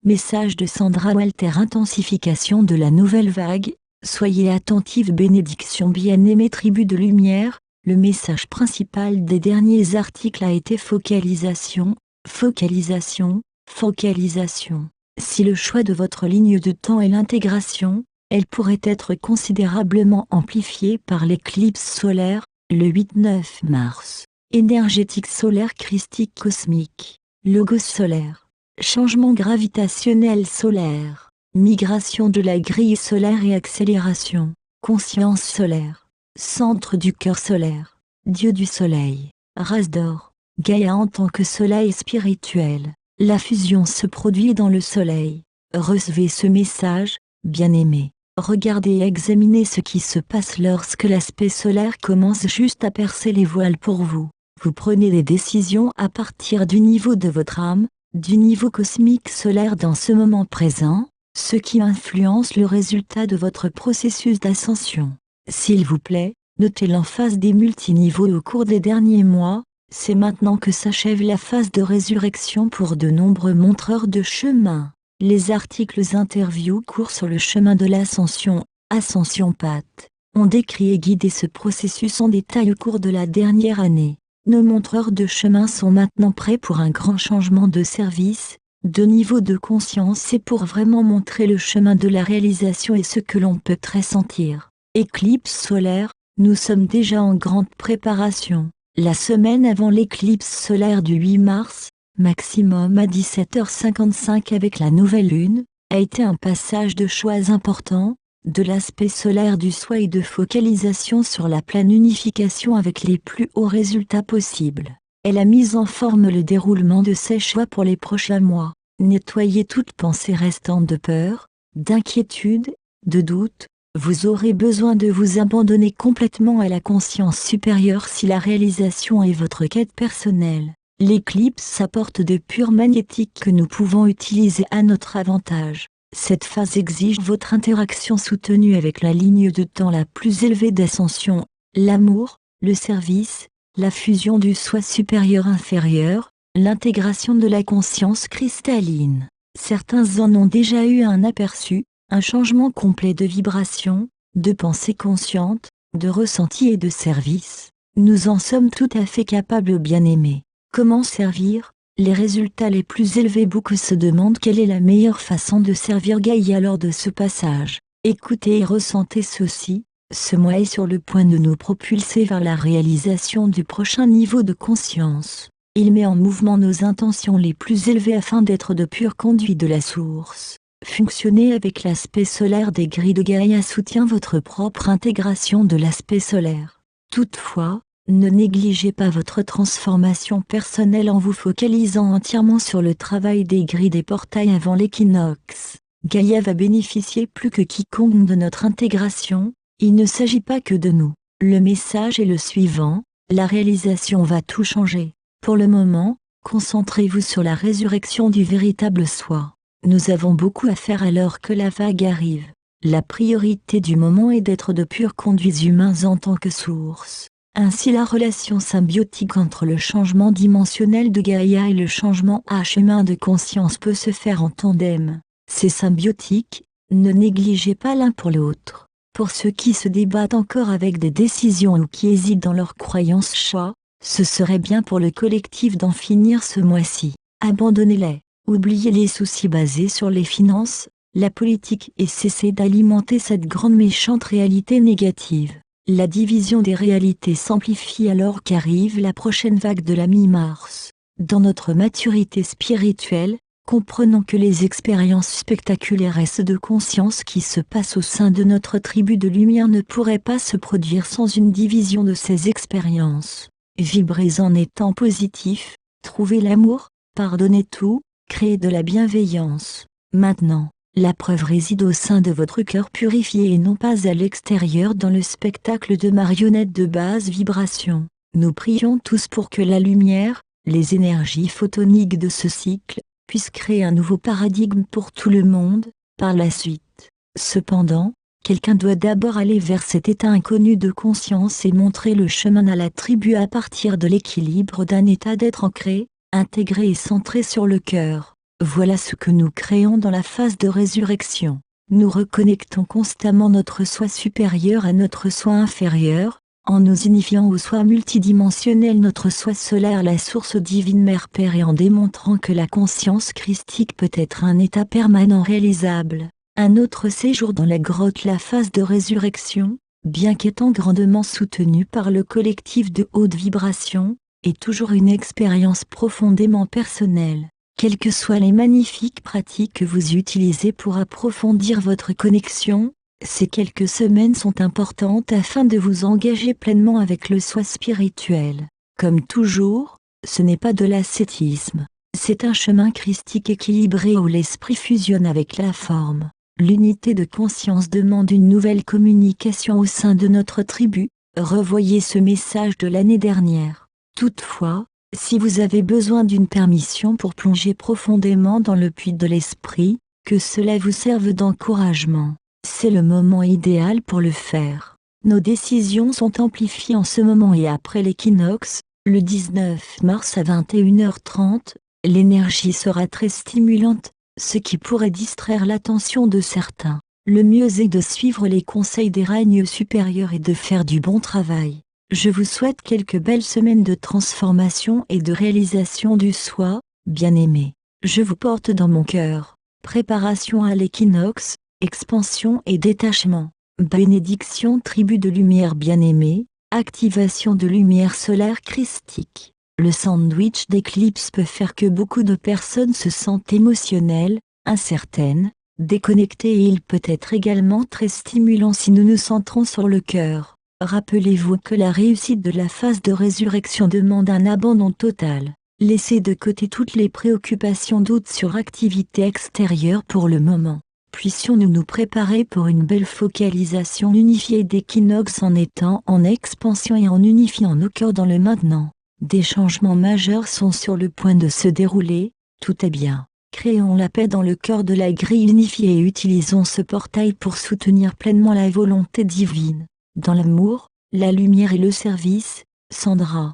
Message de Sandra Walter. Intensification de la nouvelle vague. Soyez attentifs. Bénédiction. Bien-aimés tribu de lumière, le message principal des derniers articles a été focalisation, focalisation, focalisation. Si le choix de votre ligne de temps est l'intégration, elle pourrait être considérablement amplifiée par l'éclipse solaire, le 8-9 mars. Énergétique solaire christique cosmique, logos solaire, changement gravitationnel solaire, migration de la grille solaire et accélération, conscience solaire, centre du cœur solaire, dieu du soleil, race d'or, Gaïa en tant que soleil spirituel. La fusion se produit dans le soleil. Recevez ce message, bien-aimés. Regardez et examinez ce qui se passe lorsque l'aspect solaire commence juste à percer les voiles pour vous. Vous prenez des décisions à partir du niveau de votre âme, du niveau cosmique solaire dans ce moment présent, ce qui influence le résultat de votre processus d'ascension. S'il vous plaît, notez l'emphase des multiniveaux au cours des derniers mois. C'est maintenant que s'achève la phase de résurrection pour de nombreux montreurs de chemin. Les articles interviews courts sur le chemin de l'ascension, Ascension Path, ont décrit et guidé ce processus en détail au cours de la dernière année. Nos montreurs de chemin sont maintenant prêts pour un grand changement de service, de niveau de conscience et pour vraiment montrer le chemin de la réalisation et ce que l'on peut ressentir. Éclipse solaire, nous sommes déjà en grande préparation. La semaine avant l'éclipse solaire du 8 mars, maximum à 17h55 avec la nouvelle lune, a été un passage de choix important, de l'aspect solaire du soi et de focalisation sur la pleine unification avec les plus hauts résultats possibles. Elle a mis en forme le déroulement de ses choix pour les prochains mois. Nettoyez toute pensée restante de peur, d'inquiétude, de doute. Vous aurez besoin de vous abandonner complètement à la conscience supérieure si la réalisation est votre quête personnelle. L'éclipse apporte de purs magnétiques que nous pouvons utiliser à notre avantage. Cette phase exige votre interaction soutenue avec la ligne de temps la plus élevée d'ascension, l'amour, le service, la fusion du soi supérieur-inférieur, l'intégration de la conscience cristalline. Certains en ont déjà eu un aperçu. Un changement complet de vibration, de pensée consciente, de ressenti et de service. Nous en sommes tout à fait capables, bien-aimés. Comment servir? Les résultats les plus élevés. Beaucoup se demandent quelle est la meilleure façon de servir Gaïa lors de ce passage. Écoutez et ressentez ceci. Ce mois est sur le point de nous propulser vers la réalisation du prochain niveau de conscience. Il met en mouvement nos intentions les plus élevées afin d'être de purs conduits de la source. Fonctionner avec l'aspect solaire des grilles de Gaïa soutient votre propre intégration de l'aspect solaire. Toutefois, ne négligez pas votre transformation personnelle en vous focalisant entièrement sur le travail des grilles des portails avant l'équinoxe. Gaïa va bénéficier plus que quiconque de notre intégration. Il ne s'agit pas que de nous. Le message est le suivant, la réalisation va tout changer. Pour le moment, concentrez-vous sur la résurrection du véritable soi. Nous avons beaucoup à faire alors que la vague arrive. La priorité du moment est d'être de purs conduits humains en tant que source. Ainsi la relation symbiotique entre le changement dimensionnel de Gaïa et le changement humain de conscience peut se faire en tandem. C'est symbiotique, ne négligez pas l'un pour l'autre. Pour ceux qui se débattent encore avec des décisions ou qui hésitent dans leurs croyances choix, ce serait bien pour le collectif d'en finir ce mois-ci. Abandonnez-les. Oubliez les soucis basés sur les finances, la politique et cessez d'alimenter cette grande méchante réalité négative. La division des réalités s'amplifie alors qu'arrive la prochaine vague de la mi-mars. Dans notre maturité spirituelle, comprenons que les expériences spectaculaires et de conscience qui se passent au sein de notre tribu de lumière ne pourraient pas se produire sans une division de ces expériences. Vibrez en étant positif, trouvez l'amour, pardonnez tout. Créez de la bienveillance. Maintenant, la preuve réside au sein de votre cœur purifié et non pas à l'extérieur dans le spectacle de marionnettes de basse vibration. Nous prions tous pour que la lumière, les énergies photoniques de ce cycle, puissent créer un nouveau paradigme pour tout le monde, par la suite. Cependant, quelqu'un doit d'abord aller vers cet état inconnu de conscience et montrer le chemin à la tribu à partir de l'équilibre d'un état d'être ancré, intégré et centré sur le cœur. Voilà ce que nous créons dans la phase de résurrection. Nous reconnectons constamment notre soi supérieur à notre soi inférieur, en nous unifiant au soi multidimensionnel, notre soi solaire, la source divine Mère Père, et en démontrant que la conscience christique peut être un état permanent réalisable. Un autre séjour dans la grotte, la phase de résurrection, bien qu'étant grandement soutenue par le collectif de haute vibration, est toujours une expérience profondément personnelle. Quelles que soient les magnifiques pratiques que vous utilisez pour approfondir votre connexion, ces quelques semaines sont importantes afin de vous engager pleinement avec le soi spirituel. Comme toujours, ce n'est pas de l'ascétisme, c'est un chemin christique équilibré où l'esprit fusionne avec la forme. L'unité de conscience demande une nouvelle communication au sein de notre tribu. Revoyez ce message de l'année dernière. Toutefois, si vous avez besoin d'une permission pour plonger profondément dans le puits de l'esprit, que cela vous serve d'encouragement, c'est le moment idéal pour le faire. Nos décisions sont amplifiées en ce moment et après l'équinoxe, le 19 mars à 21h30, l'énergie sera très stimulante, ce qui pourrait distraire l'attention de certains. Le mieux est de suivre les conseils des règnes supérieurs et de faire du bon travail. Je vous souhaite quelques belles semaines de transformation et de réalisation du soi, bien-aimé. Je vous porte dans mon cœur. Préparation à l'équinoxe, expansion et détachement. Bénédiction tribu de lumière bien-aimée, activation de lumière solaire christique. Le sandwich d'éclipse peut faire que beaucoup de personnes se sentent émotionnelles, incertaines, déconnectées, et il peut être également très stimulant si nous nous centrons sur le cœur. Rappelez-vous que la réussite de la phase de résurrection demande un abandon total. Laissez de côté toutes les préoccupations, doutes sur activités extérieures pour le moment. Puissions-nous nous préparer pour une belle focalisation unifiée d'équinoxe en étant en expansion et en unifiant nos cœurs dans le maintenant. Des changements majeurs sont sur le point de se dérouler, tout est bien. Créons la paix dans le cœur de la grille unifiée et utilisons ce portail pour soutenir pleinement la volonté divine. Dans l'amour, la lumière et le service, Sandra.